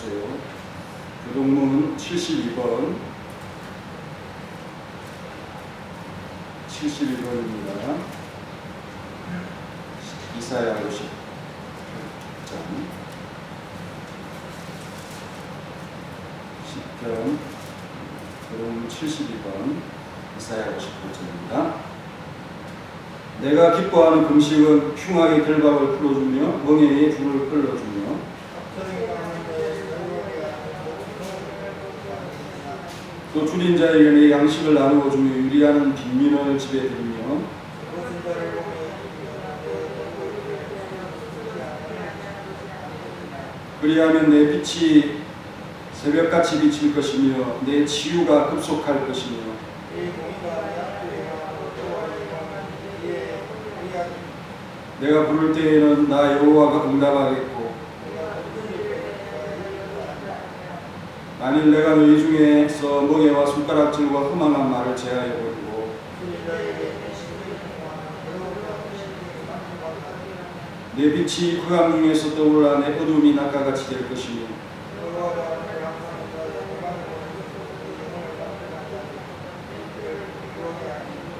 보세요. 교동문 72번 71번입니다. 이사야 50장 10편 교동문 72번 이사야 50번입니다. 내가 기뻐하는 금식은 흉악의 결박을 풀어주며 멍에의 줄을 끌어주며 또 줄인 자에게 내 양식을 나누어 주며 유리하는 빈민을 집에 들이며 그리하면 내 빛이 새벽같이 비칠 것이며 내 치유가 급속할 것이며 내가 부를 때에는 나 여호와가 응답하겠고 만일 내가 너희 중에서 멍에와 손가락질과 흠악한 말을 제하여 버리고 내 빛이 흑암 중에서 떠올라 내 어둠이 낙가같이 될 것이며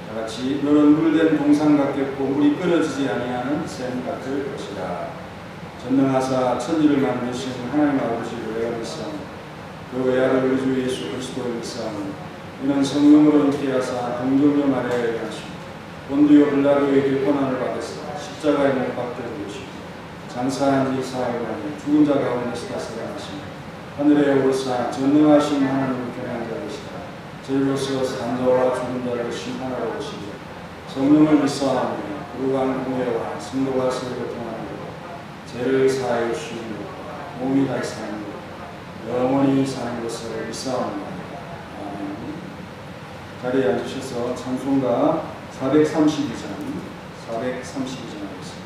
다같이 너는 물된 동상 같겠고 물이 끊어지지 아니하는 샘 같을 것이라. 전능하사 천지를 만드신 하나님 아버지를 내가 믿사오니 그 외아를 우리 주 예수 그리스도를 믿사오니 이는 성령으로 잉태하사 동정녀 마리아에게 하시고 본디오 빌라도에게 고난을 받으사 십자가에 못 박혀 죽으시고 장사한 지 사흘 만에 죽은 자 가운데서 살아나시며 하늘에 오르사 전능하신 하나님을 경외한 자 되시라. 저희로서 산자와 죽은 자를 심판하러 오시며 성령을 믿사오니 거룩한 공회와 성도가 서로 통하는 것 죄를 사하여 주시는 것 몸이 다시 사는 것 영원히 사는 것을 믿사옵나이다. 아멘. 자리에 앉으셔서 찬송가 432장 하겠습니다.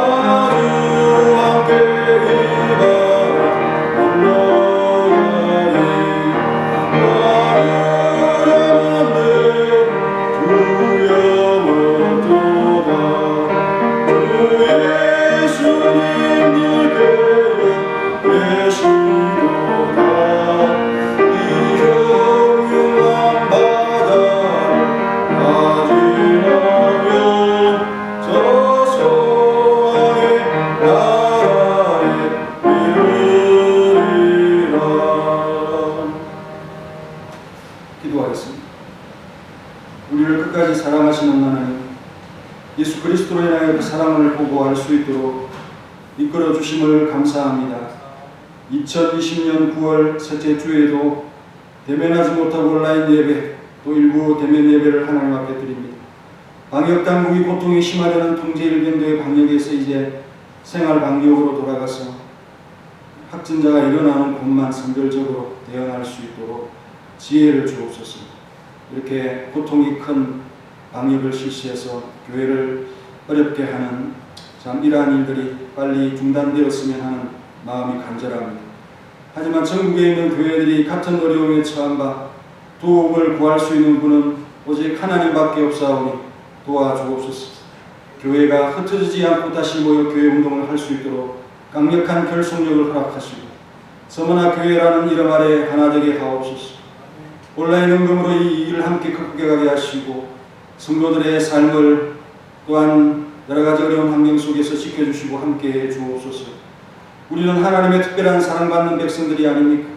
나주 함께 이바 예수 그리스도로 인하여 그 사랑을 보고할 수 있도록 이끌어 주심을 감사합니다. 2020년 9월 셋째 주에도 대면하지 못하고 온라인 예배, 또 일부 대면 예배를 하나님 앞에 드립니다. 방역당국이 고통이 심화되는 통제1변도의 방역에서 이제 생활 방역으로 돌아가서 확진자가 일어나는 곳만 선별적으로 대응할 수 있도록 지혜를 주옵소서. 이렇게 고통이 큰 방역을 실시해서 교회를 어렵게 하는 참 이러한 일들이 빨리 중단되었으면 하는 마음이 간절합니다. 하지만 전국에 있는 교회들이 같은 어려움에 처한 바 도움을 구할 수 있는 분은 오직 하나님밖에 없사오니 도와주옵소서. 교회가 흩어지지 않고 다시 모여 교회 운동을 할 수 있도록 강력한 결속력을 허락하시고 서머나 교회라는 이름 아래 하나 되게 하옵소서. 온라인 헌금으로 이 일을 함께 극복해가게 하시고 성도들의 삶을 또한 여러가지 어려운 환경 속에서 지켜주시고 함께해 주옵소서. 우리는 하나님의 특별한 사랑받는 백성들이 아닙니까?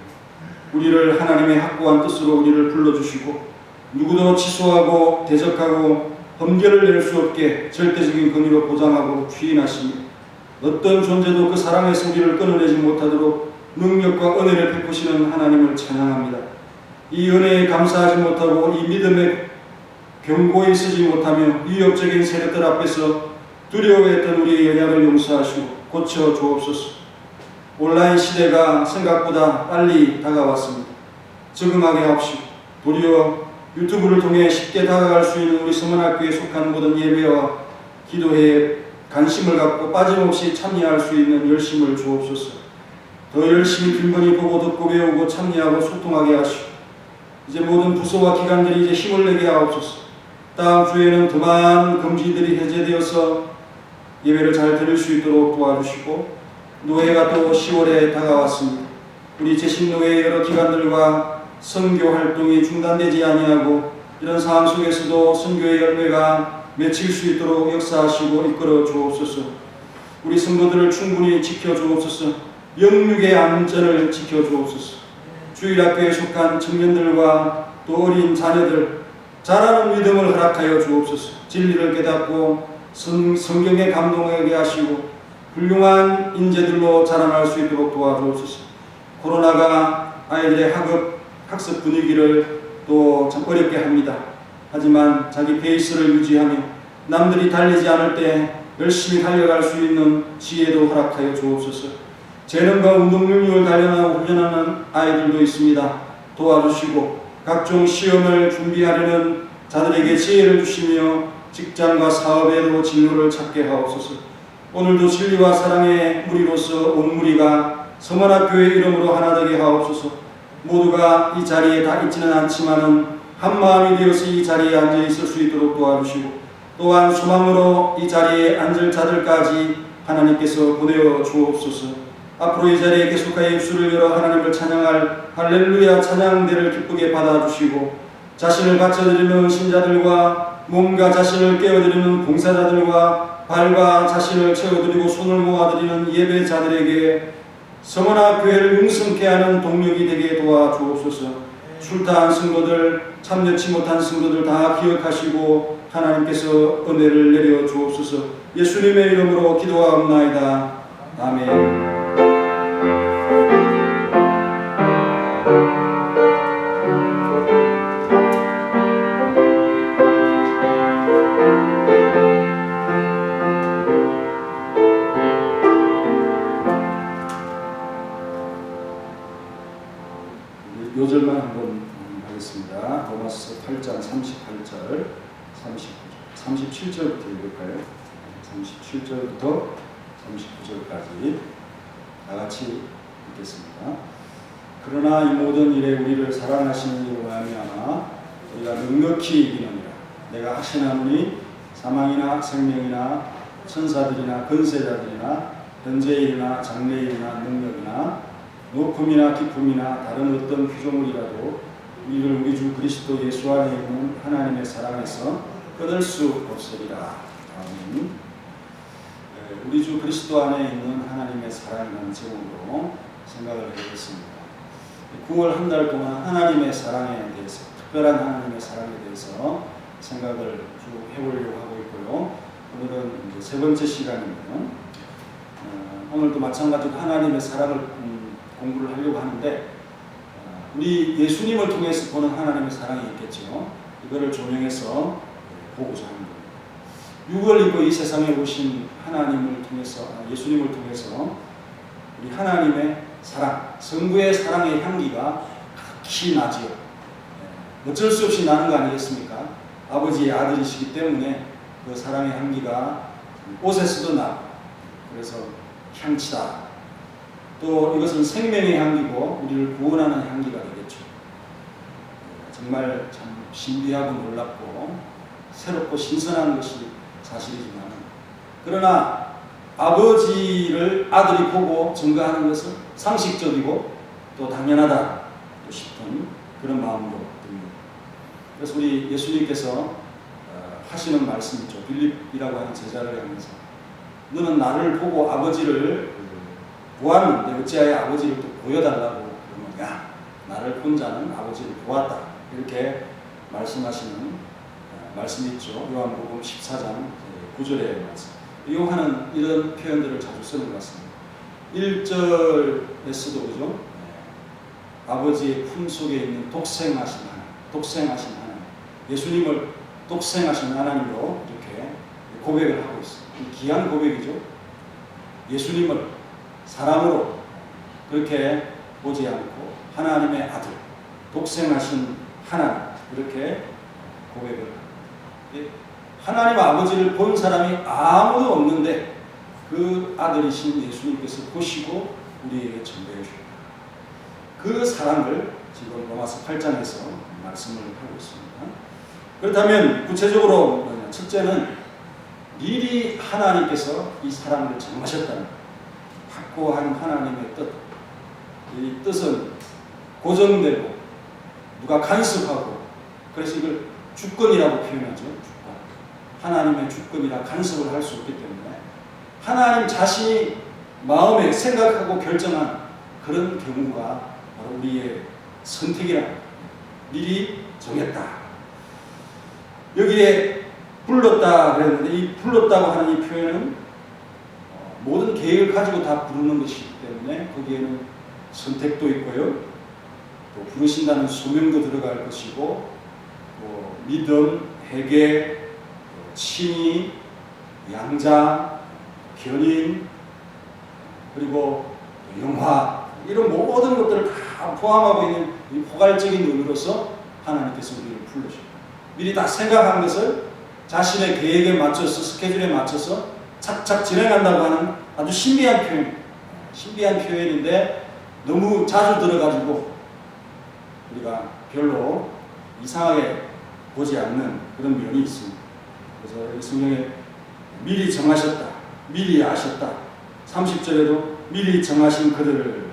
우리를 하나님의 확고한 뜻으로 우리를 불러주시고 누구도 취소하고 대적하고 범죄를 낼 수 없게 절대적인 권위로 보장하고 추인하시며 어떤 존재도 그 사랑에서 우리를 끊어내지 못하도록 능력과 은혜를 베푸시는 하나님을 찬양합니다. 이 은혜에 감사하지 못하고 이 믿음에 견고히 서지 못하며 위협적인 세력들 앞에서 두려워했던 우리의 연약을 용서하시고 고쳐 주옵소서. 온라인 시대가 생각보다 빨리 다가왔습니다. 적응하게 하옵시고 도리어 유튜브를 통해 쉽게 다가갈 수 있는 우리 서문학교에 속한 모든 예배와 기도회에 관심을 갖고 빠짐없이 참여할 수 있는 열심을 주옵소서. 더 열심히 빈번히 보고 듣고 배우고 참여하고 소통하게 하시고 이제 모든 부서와 기관들이 이제 힘을 내게 하옵소서. 다음 주에는 더 많은 금지들이 해제되어서 예배를 잘 들을 수 있도록 도와주시고 노회가 또 10월에 다가왔습니다. 우리 재신노회의 여러 기관들과 선교 활동이 중단되지 아니하고 이런 상황 속에서도 선교의 열매가 맺힐 수 있도록 역사하시고 이끌어 주옵소서. 우리 성도들을 충분히 지켜 주옵소서. 영육의 안전을 지켜 주옵소서. 주일학교에 속한 청년들과 또 어린 자녀들 자라는 믿음을 허락하여 주옵소서. 진리를 깨닫고 성경에 감동하게 하시고 훌륭한 인재들로 자라날 수 있도록 도와주옵소서. 코로나가 아이들의 학습 분위기를 또 참 어렵게 합니다. 하지만 자기 페이스를 유지하며 남들이 달리지 않을 때 열심히 달려갈 수 있는 지혜도 허락하여 주옵소서. 재능과 운동 능력을 단련하고 훈련하는 아이들도 있습니다. 도와주시고 각종 시험을 준비하려는 자들에게 지혜를 주시며 직장과 사업에도 진로를 찾게 하옵소서. 오늘도 진리와 사랑의 무리로서 온 무리가 서문학교의 이름으로 하나 되게 하옵소서. 모두가 이 자리에 다 있지는 않지만은 한 마음이 되어서 이 자리에 앉아 있을 수 있도록 도와주시고 또한 소망으로 이 자리에 앉을 자들까지 하나님께서 보내어 주옵소서. 앞으로 이 자리에 계속하여 입술을 열어 하나님을 찬양할 할렐루야 찬양대를 기쁘게 받아주시고 자신을 바쳐드리는 신자들과 몸과 자신을 깨워드리는 봉사자들과 발과 자신을 채워드리고 손을 모아드리는 예배자들에게 서머나 교회를 융성케 하는 동력이 되게 도와주옵소서. 출타한 성도들, 참여치 못한 성도들 다 기억하시고 하나님께서 은혜를 내려 주옵소서. 예수님의 이름으로 기도하옵나이다. 아멘. 요절만 한번 하겠습니다. 로마서 8장 38절, 37절부터 읽을까요? 37절부터 39절까지 다 같이 읽겠습니다. 그러나 이 모든 일에 우리를 사랑하시는 이로 말미암아 우리가 넉넉히 이기느니라. 내가 하시나니 사망이나 생명이나 천사들이나 권세자들이나 현재일이나 장래일이나 능력이나 높음이나 깊음이나 다른 어떤 피조물이라도 우리를 우리 주 그리스도 예수 안에 있는 하나님의 사랑에서 끊을 수 없으리라. 아멘. 우리 주 그리스도 안에 있는 하나님의 사랑이라는 제목으로 생각을 해보겠습니다. 9월 한 달 동안 하나님의 사랑에 대해서, 특별한 하나님의 사랑에 대해서 생각을 쭉 해보려고 하고 있고요. 오늘은 이제 세 번째 시간이고요. 오늘도 마찬가지로 하나님의 사랑을 공부를 하려고 하는데 우리 예수님을 통해서 보는 하나님의 사랑이 있겠죠. 이거를 조명해서 보고자 하는 겁니다. 육을 입고 이 세상에 오신 하나님을 통해서, 예수님을 통해서 우리 하나님의 사랑, 성부의 사랑의 향기가 극히 나지요. 어쩔 수 없이 나는 거 아니겠습니까? 아버지의 아들이시기 때문에 그 사랑의 향기가 옷에서도 나고, 그래서 향치다. 또 이것은 생명의 향기고 우리를 구원하는 향기가 되겠죠. 정말 참 신비하고 놀랍고 새롭고 신선한 것이 사실이지만, 그러나 아버지를 아들이 보고 증거하는 것은 상식적이고 또 당연하다 또 싶은 그런 마음도 듭니다. 그래서 우리 예수님께서 하시는 말씀 있죠. 빌립이라고 하는 제자를 향해서 너는 나를 보고 아버지를 보았는데 어찌하여 아버지를 또 보여달라고 그러느냐. 나를 본 자는 아버지를 보았다. 이렇게 말씀하시는 말씀이 있죠. 요한복음 14장 9절의 말씀. 요한은 이런 표현들을 자주 쓰는 것 같습니다. 1절에서도 그죠? 아버지의 품 속에 있는 독생하신 하나님, 독생하신 하나님, 예수님을 독생하신 하나님으로 이렇게 고백을 하고 있어요. 귀한 고백이죠. 예수님을 사랑으로 그렇게 보지 않고 하나님의 아들, 독생하신 하나님, 이렇게 고백을 합니다. 하나님 아버지를 본 사람이 아무도 없는데 그 아들이신 예수님께서 보시고 우리에게 전도해 주셨다. 그 사랑을 지금 로마서 8장에서 말씀을 하고 있습니다. 그렇다면 구체적으로 첫째는 미리 하나님께서 이 사랑을 정하셨다는 확고한 하나님의 뜻. 이 뜻은 고정되고 누가 간섭하고, 그래서 이걸 주권이라고 표현하죠. 주권. 하나님의 주권이라 간섭을 할 수 없기 때문에 하나님 자신이 마음에 생각하고 결정한 그런 경우가 바로 우리의 선택이라 미리 정했다. 여기에 불렀다 그랬는데 이 불렀다고 하는 이 표현은 모든 계획을 가지고 다 부르는 것이기 때문에 거기에는 선택도 있고요. 또 부르신다는 소명도 들어갈 것이고, 또 믿음, 회개, 친히, 양자, 견인, 그리고 영화, 이런 모든 것들을 다 포함하고 있는 이 포괄적인 의미로서 하나님께서 우리를 불러주십니다. 미리 다 생각한 것을 자신의 계획에 맞춰서, 스케줄에 맞춰서 착착 진행한다고 하는 아주 신비한 표현, 신비한 표현인데 너무 자주 들어가지고 우리가 별로 이상하게 보지 않는 그런 면이 있습니다. 그래서 이 성경에 미리 정하셨다, 미리 아셨다, 30절에도 미리 정하신 그들을,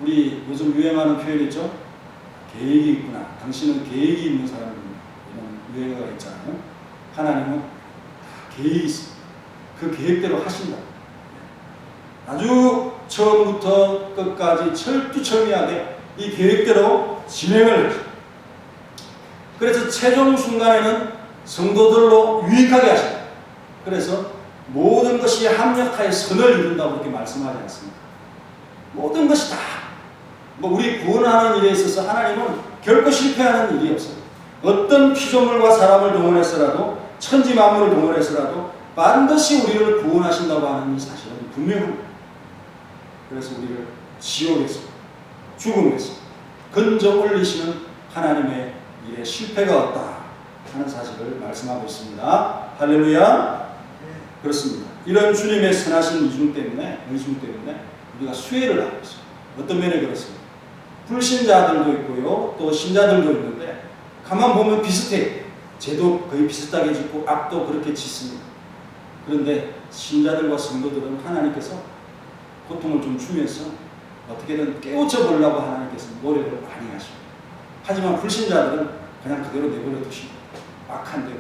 우리 요즘 유행하는 표현이죠. 계획이 있구나. 당신은 계획이 있는 사람입니다. 이런 유행어가 있잖아요. 하나님은 계획이 있습니다. 그 계획대로 하신다. 아주 처음부터 끝까지 철두철미하게 이 계획대로 진행을 하십니다. 그래서 최종 순간에는 성도들로 유익하게 하십니다. 그래서 모든 것이 합력하여 선을 이룬다고 그렇게 말씀하지 않습니까? 모든 것이 다, 우리 구원하는 일에 있어서 하나님은 결코 실패하는 일이 없어요. 어떤 피조물과 사람을 동원해서라도, 천지 만물을 동원해서라도 반드시 우리를 구원하신다고 하는 이 사실은 분명합니다. 그래서 우리를 지옥에서, 죽음에서 건져 올리시는 하나님의 일에 실패가 없다 하는 사실을 말씀하고 있습니다. 할렐루야. 그렇습니다. 이런 주님의 선하신 의중 때문에 우리가 수혜를 하고 있어요. 어떤 면에 그렇습니다. 불신자들도 있고요, 또 신자들도 있는데 가만 보면 비슷해요. 죄도 거의 비슷하게 짓고 악도 그렇게 짓습니다. 그런데 신자들과 성도들은 하나님께서 고통을 좀 주면서 어떻게든 깨우쳐 보려고 하나님께서 노력을 많이 하십니다. 하지만 불신자들은 그냥 그대로 내버려 두십니다. 악한 대로.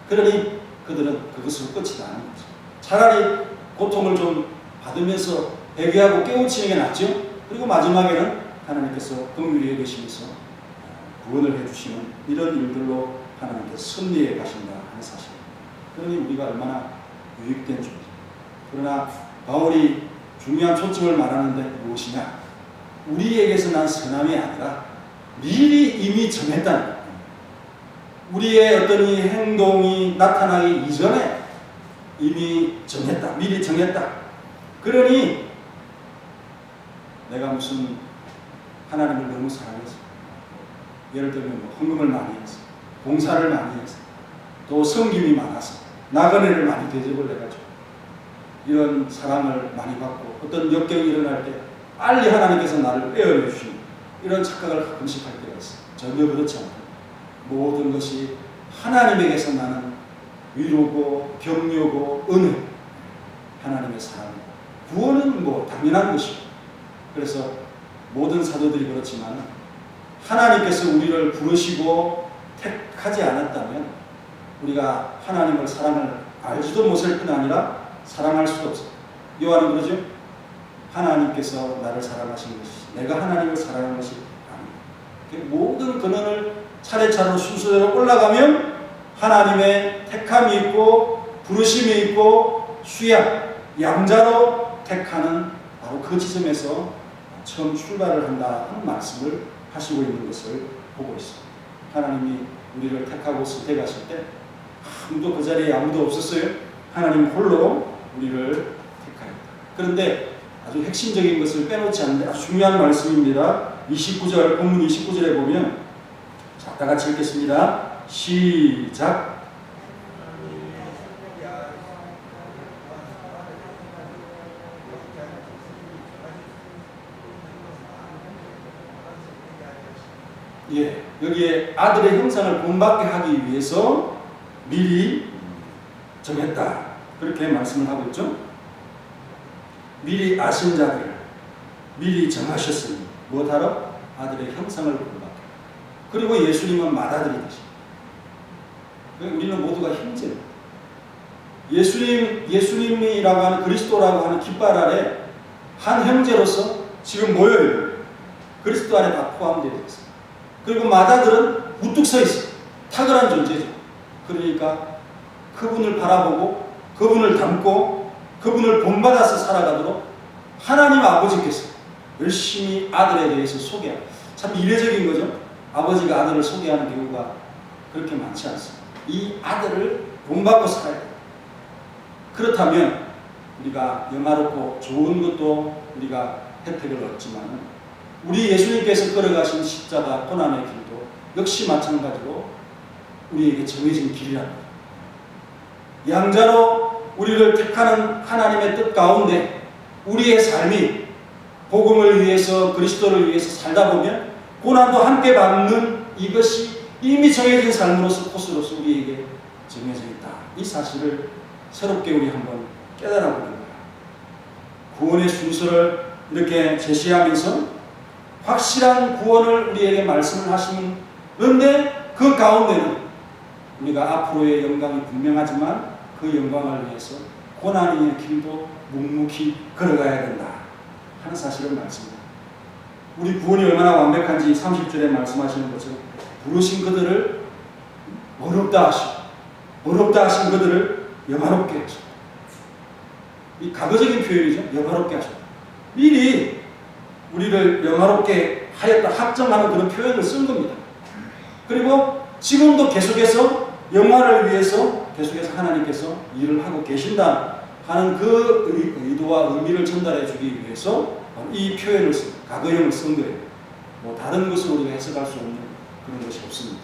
그러니 그들은 그것으로 끝이 나는 거죠. 차라리 고통을 좀 받으면서 회개하고 깨우치는 게 낫죠. 그리고 마지막에는 하나님께서 긍휼히 여기시면서 구원을 해주시는 이런 일들로 하나님께서 승리해 가신다 하는 사실. 그러니 우리가 얼마나 유익된 존재. 그러나 바울이 중요한 초점을 말하는데 무엇이냐? 우리에게서 난 선함이 아니라 미리 이미 정했다는 거예요. 우리의 어떤 이 행동이 나타나기 이전에 이미 정했다. 미리 정했다. 그러니 내가 무슨 하나님을 너무 사랑해서, 예를 들면 뭐 헌금을 많이 해서, 봉사를 많이 해서, 또 섬김이 많아서, 나그네를 많이 대접을 해가지고 이런 사랑을 많이 받고 어떤 역경이 일어날 때 빨리 하나님께서 나를 빼어내 주시는 이런 착각을 가끔씩 할 때가 있어요. 전혀 그렇지 않고 모든 것이 하나님에게서 나는 위로고 격려고 은혜, 하나님의 사랑, 구원은 뭐 당연한 것이고, 그래서 모든 사도들이 그렇지만 하나님께서 우리를 부르시고 택하지 않았다면 우리가 하나님을 사랑을 알지도 못할 뿐 아니라 사랑할 수도 없어요. 요한은 그러죠. 하나님께서 나를 사랑하신 것이 내가 하나님을 사랑하는 것이 아닙니다. 모든 근원을 차례차례로 순서대로 올라가면 하나님의 택함이 있고 부르심이 있고 수양, 양자로 택하는 바로 그 지점에서 처음 출발을 한다 하는 말씀을 하시고 있는 것을 보고 있습니다. 하나님이 우리를 택하고 선택하실 때 아무도 그 자리에 아무도 없었어요. 하나님 홀로 우리를 택하였다. 그런데 아주 핵심적인 것을 빼놓지 않는데 아주 중요한 말씀입니다. 29절, 본문 29절에 보면, 자, 다 같이 읽겠습니다. 시작. 예, 여기에 아들의 형상을 본받게 하기 위해서 미리 정했다. 그렇게 말씀을 하고 있죠. 미리 아신 자들을 미리 정하셨으니 무엇하러? 아들의 형상을 본받게. 그리고 예수님은 맏아들이듯이. 우리는 모두가 형제입니다. 예수님이라고 하는 그리스도라고 하는 깃발 아래 한 형제로서 지금 모여있는 그리스도 안에 다 포함되어 있습니다. 그리고 맏아들은 우뚝 서 있어요. 탁월한 존재죠. 그러니까 그분을 바라보고 그분을 닮고 그분을 본받아서 살아가도록 하나님 아버지께서 열심히 아들에 대해서 소개하고, 참 이례적인 거죠. 아버지가 아들을 소개하는 경우가 그렇게 많지 않습니다. 이 아들을 본받고 살아야 돼요. 그렇다면 우리가 영화롭고 좋은 것도 우리가 혜택을 얻지만 우리 예수님께서 걸어가신 십자가 고난의 길도 역시 마찬가지로 우리에게 정해진 길이랍니다. 양자로 우리를 택하는 하나님의 뜻 가운데 우리의 삶이 복음을 위해서 그리스도를 위해서 살다 보면 고난도 함께 받는 이것이 이미 정해진 삶으로서 코스로서 우리에게 정해져 있다. 이 사실을 새롭게 우리 한번 깨달아 보는 거야. 구원의 순서를 이렇게 제시하면서 확실한 구원을 우리에게 말씀을 하시는데 그 가운데는 우리가 앞으로의 영광이 분명하지만 그 영광을 위해서 고난의 길도 묵묵히 걸어가야 된다 하는 사실을 말씀합니다. 우리 구원이 얼마나 완벽한지 30절에 말씀하시는 것처럼 부르신 그들을 어렵다 하시고 어렵다 하신 그들을 영화롭게 하셨다. 이 과거적인 표현이죠. 영화롭게 하셨다. 미리 우리를 영화롭게 하였다 확정하는 그런 표현을 쓴 겁니다. 그리고 지금도 계속해서 영화를 위해서 계속해서 하나님께서 일을 하고 계신다 하는 그 의도와 의미를 전달해 주기 위해서 이 표현을 과거형을 쓴 거예요. 뭐 다른 것을 우리가 해석할 수 없는 그런 것이 없습니다.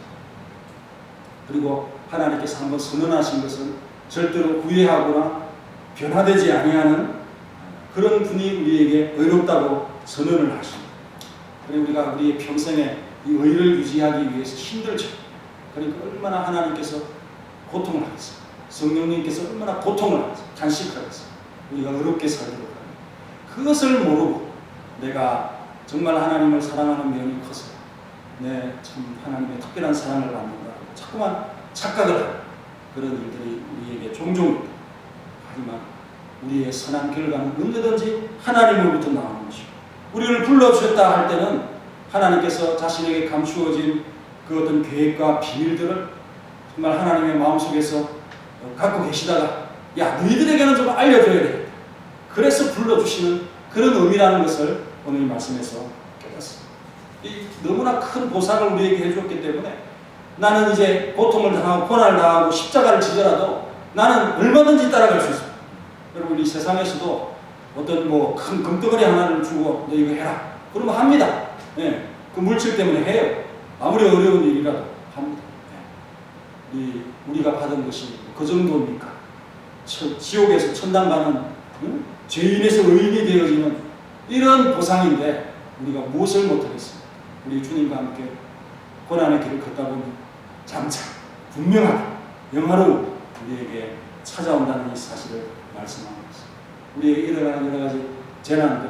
그리고 하나님께서 한번 선언하신 것은 절대로 후회하거나 변화되지 아니하는 그런 분이 우리에게 의롭다고 선언을 하십니다. 그리고 우리가 우리의 평생에 이 의를 유지하기 위해서 힘들죠. 그러니까 얼마나 하나님께서 고통을 하겠어요. 성령님께서 얼마나 고통을 하겠어요. 탄식하겠어요. 우리가 어렵게 살도록 합니다. 그것을 모르고 내가 정말 하나님을 사랑하는 면이 커서 참 하나님의 특별한 사랑을 받는다고 자꾸만 착각을 하는 그런 일들이 우리에게 종종 있다. 하지만 우리의 선한 결과는 언제든지 하나님으로부터 나오는 것이고 우리를 불러주셨다 할 때는 하나님께서 자신에게 감추어진 그 어떤 계획과 비밀들을 정말 하나님의 마음속에서 갖고 계시다가 야 너희들에게는 좀 알려줘야 돼. 그래서 불러주시는 그런 의미라는 것을 오늘 이 말씀에서 깨닫습니다. 이 너무나 큰 보상을 우리에게 해줬기 때문에 나는 이제 고통을 당하고 고난을 당하고 십자가를 지더라도 나는 얼마든지 따라갈 수 있습니다. 여러분 이 세상에서도 어떤 뭐 큰 금덩어리 하나를 주고 너 이거 해라. 그러면 합니다. 예, 그 물질 때문에 해요. 아무리 어려운 일이라도 합니다. 예. 우리가 받은 것이 그 정도입니까? 지옥에서 천당 가는 죄인에서 의인이 되어지는 이런 보상인데 우리가 무엇을 못하겠습니까? 우리 주님과 함께 고난의 길을 걷다 보니 장차 분명하게 영화로 우리에게 찾아온다는 이 사실을 말씀하고 있습니다. 우리에게 일어나는 여러 가지 재난들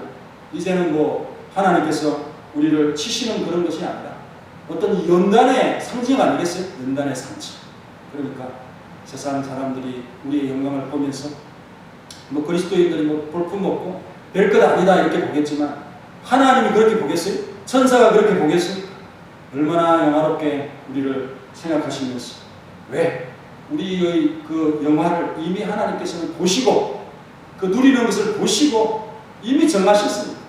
이제는 뭐 하나님께서 우리를 치시는 그런 것이 아니라 어떤 연단의 상징 아니겠어요? 연단의 상징. 그러니까 세상 사람들이 우리의 영광을 보면서 뭐 그리스도인들이 뭐 볼품없고 별것 아니다 이렇게 보겠지만 하나님이 그렇게 보겠어요? 천사가 그렇게 보겠어요? 얼마나 영화롭게 우리를 생각하시면서 왜? 우리의 그 영화를 이미 하나님께서는 보시고 그 누리는 것을 보시고 이미 정하셨습니다.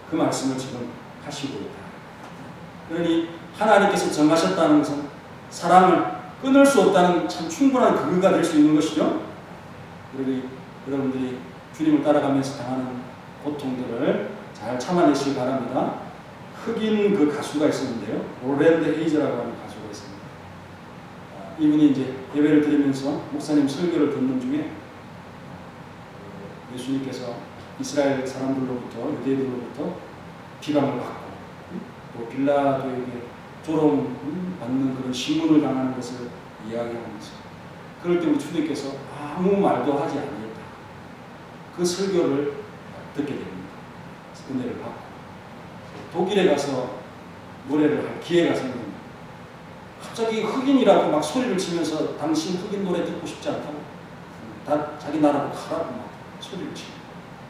그 말씀을 지금 하시고 있다. 그러니 하나님께서 정하셨다는 것은 사랑을 끊을 수 없다는 참 충분한 근거가 될 수 있는 것이죠. 그러니 여러분들이 주님을 따라가면서 당하는 고통들을 잘 참아내시기 바랍니다. 흑인 그 가수가 있었는데요. 로랜드 헤이즈라고 하는 가수가 있습니다. 이분이 이제 예배를 드리면서 목사님 설교를 듣는 중에 예수님께서 이스라엘 사람들로부터 유대인들로부터 비방을 받고 또 빌라도에게 조롱받는 그런 신문을 당하는 것을 이야기하면서 그럴 때 우리 주님께서 아무 말도 하지 않겠다. 그 설교를 듣게 됩니다. 은혜를 받고 독일에 가서 노래를 할 기회가 생깁니다. 갑자기 흑인이라고 막 소리를 치면서 당신 흑인 노래 듣고 싶지 않다고 다 자기 나라로 가라고 막 소리를 치고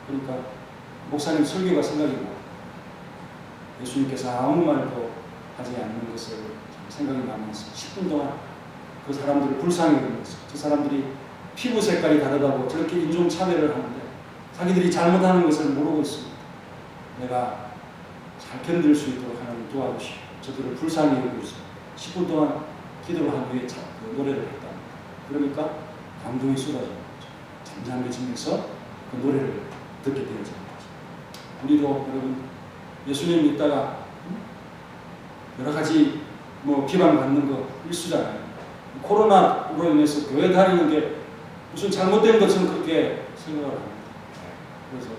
그러니까 목사님 설교가 생각이 나고 예수님께서 아무 말도 하지 않는 것을 생각이 나면서 10분 동안 그 사람들을 불쌍히 여기면서 저 사람들이 피부 색깔이 다르다고 저렇게 인종차별을 하는데 자기들이 잘못하는 것을 모르고 있습니다. 내가 잘 견딜 수 있도록 하나님 도와주시고 저들을 불쌍히 여기면서 10분 동안 기도를 한 후에 그 노래를 했다. 그러니까 감동이 쏟아져요. 잠잠해지면서 그 노래를 듣게 되어집니다. 우리도 여러분 예수님 믿다가 여러 가지 뭐 비방받는 거 일수잖아요. 코로나로 인해서 교회 다니는 게 무슨 잘못된 것처럼 그렇게 생각을 합니다. 그래서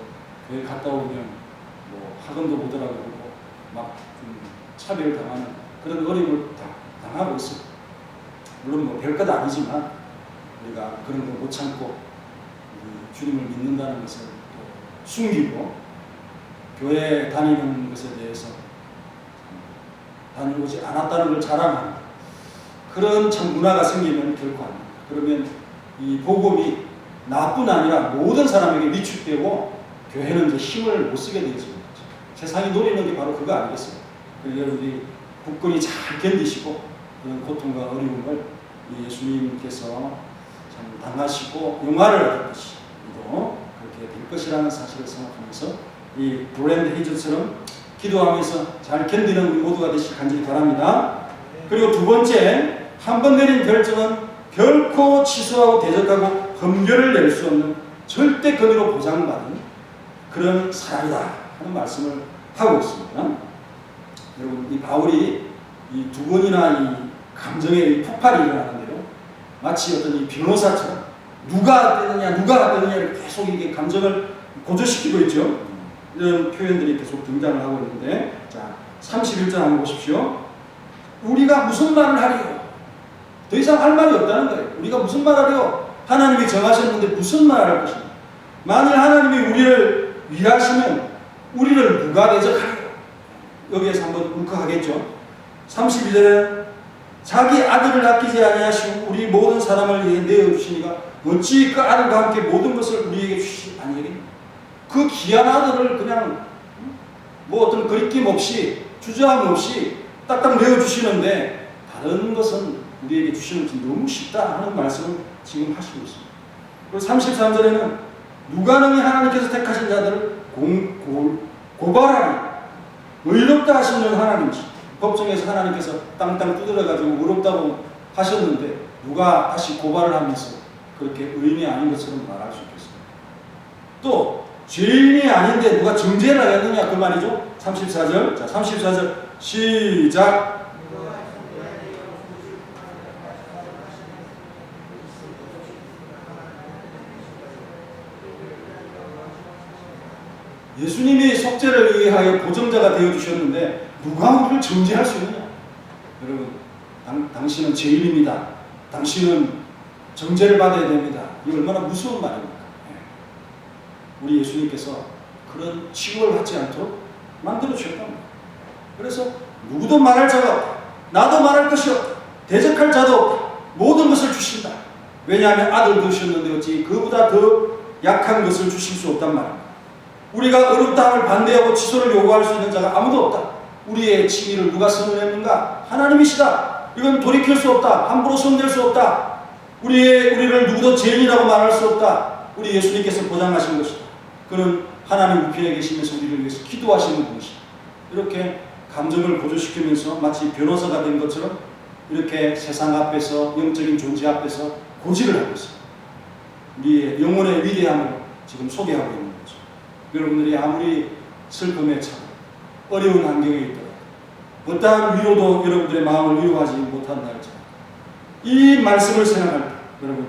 교회 갔다 오면 뭐 학원도 못 알아보고 막 차별을 당하는 그런 어려움을 당하고 있어요. 물론 뭐 별것 아니지만 우리가 그런 걸 못 참고 주님을 믿는다는 것을 또 숨기고 교회 다니는 것에 대해서 다니지 않았다는 걸 자랑하는 그런 참 문화가 생기면 결코 안 됩니다. 그러면 이 복음이 나뿐 아니라 모든 사람에게 위축되고 교회는 이제 힘을 못 쓰게 되어집니다. 세상이 노리는 게 바로 그거 아니겠어요? 여러분이 굳건히 잘 견디시고 그런 고통과 어려움을 예수님께서 참 당하시고 영화를 얻었듯이 우리도 그렇게 될 것이라는 사실을 생각하면서 이 로랜드 헤이즈처럼 기도하면서 잘 견디는 우리 모두가 되시길 간절히 바랍니다. 그리고 두 번째, 한 번 내린 결정은 결코 취소하고 대적하고 험결을 낼 수 없는 절대 권위로 보장받은 그런 사람이다 하는 말씀을 하고 있습니다. 여러분 이 바울이 이 두 번이나 이 감정의 폭발이 일어나는데요. 마치 어떤 이 변호사처럼 누가 어땠느냐를 계속 이게 감정을 고조시키고 있죠. 이런 표현들이 계속 등장을 하고 있는데 자 31절 한번 보십시오. 우리가 무슨 말을 하리요? 더 이상 할 말이 없다는 거예요. 우리가 무슨 말 하리요? 하나님이 정하셨는데 무슨 말을 할 것인가? 만일 하나님이 우리를 위하시면 우리를 누가 대적하리요? 여기에서 한번 울컥하겠죠. 32절에 자기 아들을 아끼지 아니하시고 우리 모든 사람을 위해 내어주시니가 어찌 그 아들과 함께 모든 것을 우리에게 주시지 아니하겠느냐. 그 귀한 아들을 그냥 뭐 어떤 거리낌 없이 주저함 없이 딱딱 내어주시는데 다른 것은 우리에게 주시는 것이 너무 쉽다 하는 말씀을 지금 하시고 있습니다. 그리고 33절에는 누가 능히 하나님께서 택하신 자들을 고발하니 의롭다 하시는 하나님이시. 법정에서 하나님께서 땅땅 두드려가지고 의롭다고 하셨는데 누가 다시 고발을 하면서 그렇게 의인이 아닌 것처럼 말할 수 있겠습니까? 또 죄인이 아닌데 누가 정죄를 하겠느냐 그 말이죠. 34절. 자, 34절 시작. 예수님이 속죄를 위하여 보정자가 되어주셨는데 누가 우리를 정죄할 수 있느냐? 여러분, 당신은 죄인입니다. 당신은 정죄를 받아야 됩니다. 이거 얼마나 무서운 말입니까? 우리 예수님께서 그런 취급을 받지 않도록 만들어주셨답니다. 그래서 누구도 말할 자가 없다. 나도 말할 것이 없다. 대적할 자도 없다. 모든 것을 주신다. 왜냐하면 아들 두셨는데 어찌 그보다 더 약한 것을 주실 수 없단 말입니다. 우리가 어렵다함을 반대하고 취소를 요구할 수 있는 자가 아무도 없다. 우리의 칭의를 누가 선언했는가? 하나님이시다. 이건 돌이킬 수 없다. 함부로 손댈 수 없다. 우리를 누구도 죄인이라고 말할 수 없다. 우리 예수님께서 보장하신 것이다. 그는 하나님 우편에 계시면서 우리를 위해서 기도하시는 분이시다. 이렇게 감정을 고조시키면서 마치 변호사가 된 것처럼 이렇게 세상 앞에서 영적인 존재 앞에서 고지를 하고 있습니다. 우리의 영혼의 위대함을 지금 소개하고 있는 거죠. 여러분들이 아무리 슬픔에 차고 어려운 환경에 있더라도 어떠한 위로도 여러분들의 마음을 위로하지 못한다 할지라도 이 말씀을 생각할 때 여러분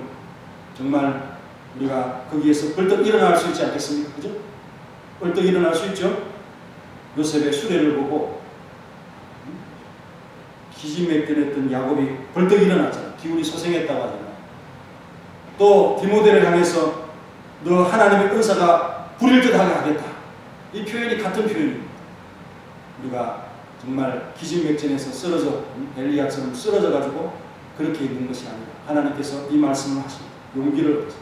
정말 우리가 거기에서 벌떡 일어날 수 있지 않겠습니까? 그죠? 벌떡 일어날 수 있죠? 요셉의 수레를 보고 기진맥진했던 야곱이 벌떡 일어났잖아요. 기운이 소생했다고 하잖아요. 또 디모데를 향해서 너 하나님의 은사가 부릴 듯하게 하겠다. 이 표현이 같은 표현입니다. 우리가 정말 기진맥진해서 쓰러져 엘리야처럼 쓰러져가지고 그렇게 있는 것이 아니라 하나님께서 이 말씀을 하십니다. 용기를 얻으세요.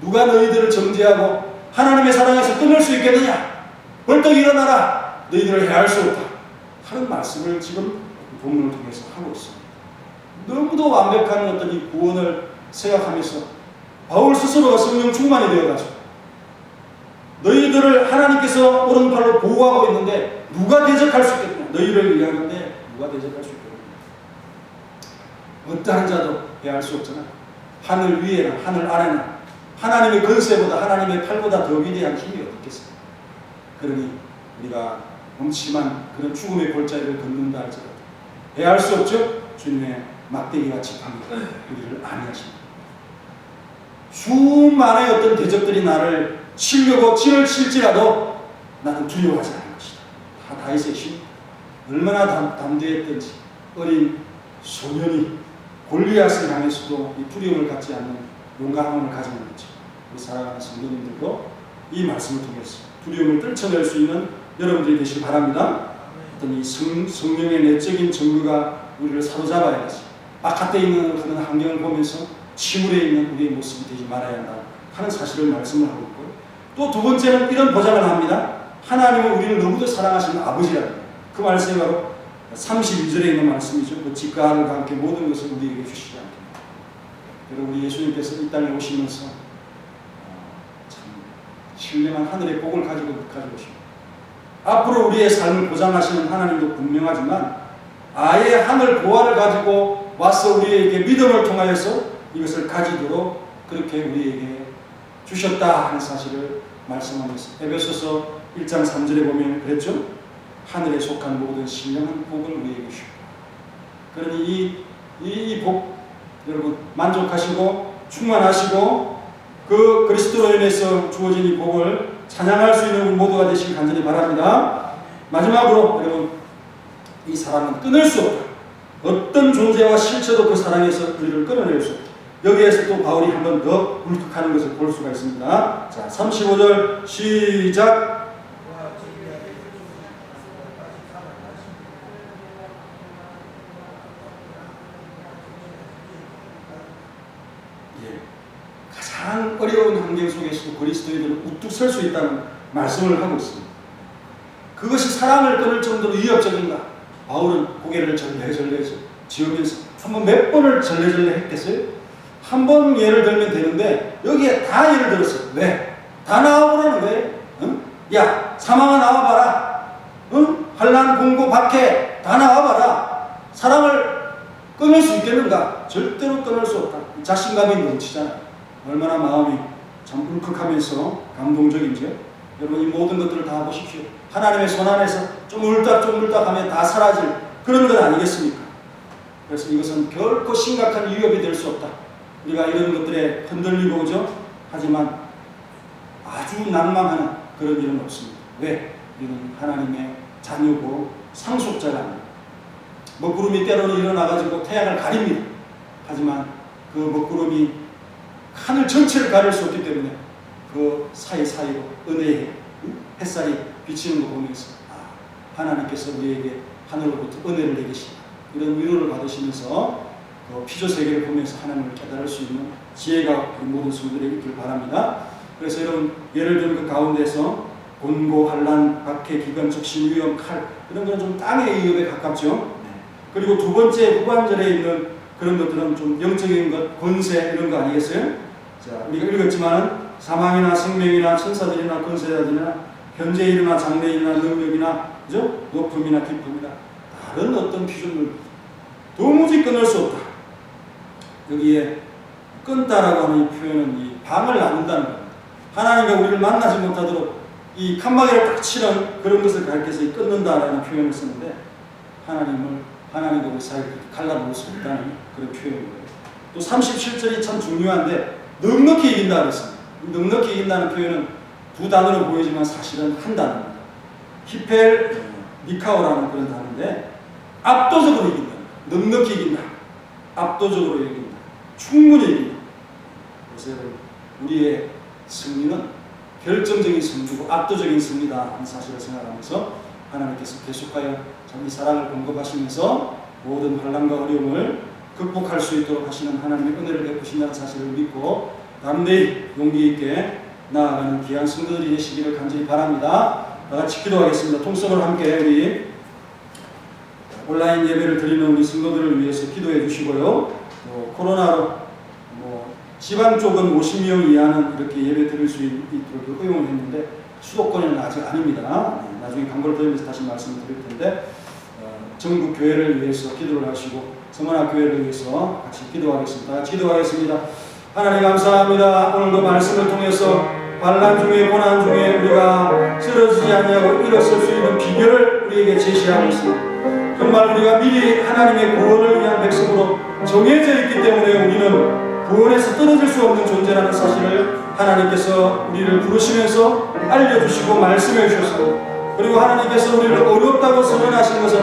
누가 너희들을 정죄하고 하나님의 사랑에서 끊을 수 있겠느냐? 벌떡 일어나라. 너희들을 해할 수 없다. 하는 말씀을 지금 본문을 통해서 하고 있습니다. 너무도 완벽한 어떤 이 구원을 생각하면서 바울 스스로가 성령 충만이 되어가지고 너희들을 하나님께서 오른팔로 보호하고 있는데 누가 대적할 수 있겠느냐? 너희를 위하는데 누가 대적할 수 있겠느냐? 어떠한 자도 배할 수 없잖아. 하늘 위에나 하늘 아래나 하나님의 권세보다 하나님의 팔보다 더 위대한 힘이 어디 있겠습니까? 그러니 우리가 엄침한 그런 죽음의 골짜기를 걷는다 할지라도 배할 수 없죠? 주님의 막대기와 지팡이 우리를 안위하십니다. 수많은 어떤 대적들이 나를 치려고 진을 칠지라도 나는 두려워하지 않을 것이다. 다 다윗의 힘. 얼마나 담대했던지 어린 소년이 골리앗을 향해서도 이 두려움을 갖지 않는 용감함을 가지는 거죠. 우리 사랑하는 성도님들도 이 말씀을 통해서 두려움을 떨쳐낼 수 있는 여러분들이 되시기 바랍니다. 어떤 이 성령의 내적인 증거가 우리를 사로잡아야지. 바깥에 있는 그런 환경을 보면서 침울해 있는 우리의 모습이 되지 말아야 한다 하는 사실을 말씀을 하고 있고요. 또 두 번째는 이런 보장을 합니다. 하나님은 우리를 너무도 사랑하시는 아버지라는 거예요. 그 말씀이 바로 32절에 있는 말씀이죠. 그 집과 아들과 함께 모든 것을 우리에게 주시지 않겠다. 여러분 우리 예수님께서 이 땅에 오시면서 참 신령한 하늘의 복을 가지고 오십니다. 앞으로 우리의 삶을 보장하시는 하나님도 분명하지만 아예 하늘 보화를 가지고 와서 우리에게 믿음을 통하여서 이것을 가지도록 그렇게 우리에게 주셨다 하는 사실을 말씀하면서 에베소서 1장 3절에 보면 그랬죠. 하늘에 속한 모든 신령한 복을 우리에게 주셨다. 그러니 이 복 여러분 만족하시고 충만하시고 그 그리스도로 인해서 주어진 이 복을 찬양할 수 있는 우리 모두가 되시길 간절히 바랍니다. 마지막으로 여러분 이 사랑은 끊을 수 없다. 어떤 존재와 실체도 그 사랑에서 우리를 끊어낼 수 없다. 여기에서 또 바울이 한 번 더 울컥하는 것을 볼 수가 있습니다. 자, 35절 시작. 가장 어려운 환경 속에서도 그리스도인들은 우뚝 설 수 있다는 말씀을 하고 있습니다. 그것이 사랑을 끊을 정도로 위협적인가? 바울은 고개를 절레절레 지으면서 한번 몇 번을 절레절레 했겠어요? 한 번 예를 들면 되는데 여기에 다 예를 들었어요. 왜? 다 나와보라는 거예요. 응? 야, 사망아 나와봐라. 응? 환난, 공고, 박해 다 나와봐라. 사랑을 끊을 수 있겠는가? 절대로 끊을 수 없다. 자신감이 넘치잖아요. 얼마나 마음이 참 울컥하면서 감동적인지요. 여러분 이 모든 것들을 다 보십시오. 하나님의 손 안에서 좀 울딱좀 하면 다 사라질 그런 것 아니겠습니까? 그래서 이것은 결코 심각한 위협이 될 수 없다. 우리가 이런 것들에 흔들리고 오죠. 하지만 아주 낭망하는 그런 일은 없습니다. 왜? 우리는 하나님의 자녀고 상속자가 아닙니다. 먹구름이 때로는 일어나가지고 태양을 가립니다. 하지만 그 먹구름이 하늘 전체를 가릴 수 없기 때문에 그 사이사이로 은혜의 햇살이 비치는 거 보면서 하나님께서 우리에게 하늘로부터 은혜를 내리시다. 이런 위로를 받으시면서 그 피조 세계를 보면서 하나님을 깨달을 수 있는 지혜가 우리 모든 성도들에게 있길 바랍니다. 그래서 여러분 예를 들면 그 가운데서 곤고, 환난, 박해, 기근, 적신, 위험, 칼 이런 것은 좀 땅의 위협에 가깝죠. 그리고 두 번째 후반절에 있는 그런 것들은 좀 영적인 것, 권세 이런 거 아니겠어요? 자, 우리가 읽었지만은 사망이나 생명이나 천사들이나 권세자들이나 현재 일이나 장래 일이나 능력이나 그죠? 높음이나 기쁨이나 다른 어떤 피조물 도무지 끊을 수 없다. 여기에 끊다라고 하는 이 표현은 이 방을 나눈다는 겁니다. 하나님과 우리를 만나지 못하도록 이 칸막이를 딱 치는 그런 것을 가리켜서 끊는다라는 표현을 쓰는데 하나님과 우리 사이를 갈라놓을 수 없다는 그런 표현인 거예요. 또 37절이 참 중요한데 넉넉히 이긴다 그랬습니다. 넉넉히 이긴다는 표현은 두 단어로 보이지만 사실은 한 단어입니다. 히펠 니카오라는 그런 단어인데 압도적으로 이긴다. 넉넉히 이긴다. 압도적으로 이긴다. 충분히 이긴다. 그래서 우리의 승리는 결정적인 승리고 압도적인 승리다 하는 사실을 생각하면서 하나님께서 계속하여 자기 사랑을 공급하시면서 모든 환난과 어려움을 극복할 수 있도록 하시는 하나님의 은혜를 베푸신다는 사실을 믿고 담대히 용기 있게 나아가는 귀한 성도들이 되시기를 간절히 바랍니다. 다같이 기도하겠습니다. 통성을 함께 우리 온라인 예배를 드리는 우리 성도들을 위해서 기도해 주시고요. 코로나로 지방 쪽은 50명 이하는 이렇게 예배 드릴 수 있도록 허용을 했는데 수도권에는 아직 아닙니다. 나중에 광고를 드리면서 다시 말씀을 드릴 텐데 전국 교회를 위해서 기도를 하시고 성원학 교회를 위해서 같이 기도하겠습니다. 같이 기도하겠습니다. 하나님 감사합니다. 오늘도 말씀을 통해서 환난 중에 고난 중에 우리가 쓰러지지 않냐고 일어설 수 있는 비결을 우리에게 제시하고 있습니다. 정말 우리가 미리 하나님의 구원을 위한 백성으로 정해져 있기 때문에 우리는 구원에서 떨어질 수 없는 존재라는 사실을 하나님께서 우리를 부르시면서 알려주시고 말씀해 주셨습니다. 그리고 하나님께서 우리를 어렵다고 선언하신 것은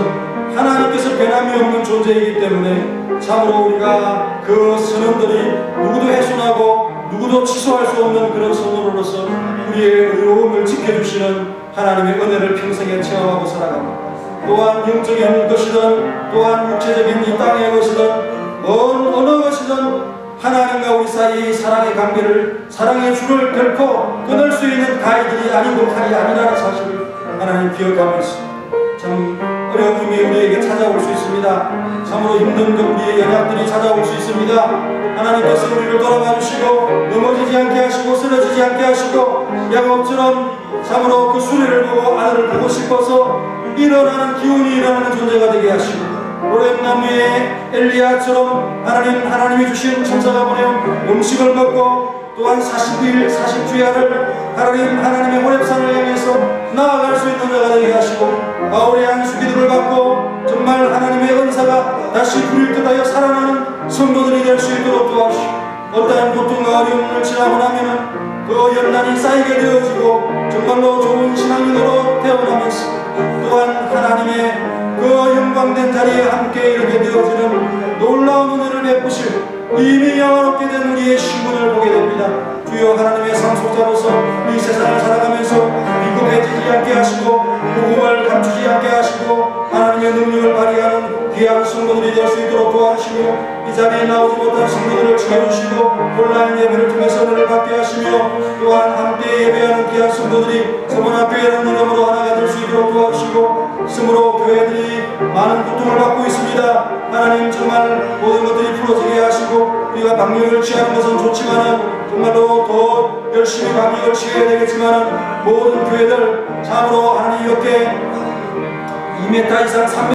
하나님께서 변함이 없는 존재이기 때문에 참으로 우리가 그 선언들이 누구도 훼손하고 누구도 취소할 수 없는 그런 선언으로서 우리의 의로움을 지켜주시는 하나님의 은혜를 평생에 체험하고 살아갑니다. 또한 영적인 것이든 또한 육체적인 이 땅의 것이든 어느 것이든 하나님과 우리 사이의 사랑의 관계를 사랑의 줄을 결코 끊을 수 있는 가이들이 아니고 칼이 아니라는 사실을 하나님 기억하면서 참 어려움이 우리에게 찾아올 수 있습니다. 참으로 힘든 우리의 연약들이 찾아올 수 있습니다. 하나님께서 우리를 돌아봐 주시고 넘어지지 않게 하시고 쓰러지지 않게 하시고 야곱처럼 참으로 그 수레를 보고 아들을 보고 싶어서 일어나는 기운이 일어나는 존재가 되게 하시고 오렘나무의 엘리야처럼 하나님이 주신 천사가 보내어 음식을 먹고 또한 40일 40주야를 하나님의 호렙산을 향해서 나아갈 수 있는 자가 되게 하시고 바울의 안수 기도를 받고 정말 하나님의 은사가 다시 불일 듯하여 살아나는 성도들이 될 수 있도록 도와주시고 어떠한 고통과 어려움을 지나고 나면은 그 연단이 쌓이게 되어지고 정말로 좋은 신앙인으로 태어나면서 또한 하나님의 그 영광된 자리에 함께 이르게 되어지는 놀라운 은혜를 베푸실 이미 영원롭게 된 우리의 신분을 보게 됩니다. 주여 하나님의 상속자로서 이 세상을 살아가면서 비겁해지지 않게 하시고 복음을 감추지 않게 하시고 하나님의 능력을 발휘하는 귀한 성도들이 될 수 있도록 도와주시고 이 자리에 나오지 못한 성도들을 지켜주시고 온라인 예배를 통해서 은혜를 받게 하시며 또한 함께 예배하는 귀한 성도들이 서문학교회라는 이름으로 하나가 될 수 있도록 도와주시고 스스로 교회들이 많은 고통을 받고 있습니다. 하나님 정말 모든 것들이 풀어지게 하시고 우리가 방역을 취하는 것은 좋지만은 정말로 더 열심히 방역을 취해야 되겠지만은 모든 교회들 참으로 하나님 이렇게 2m 이상 3m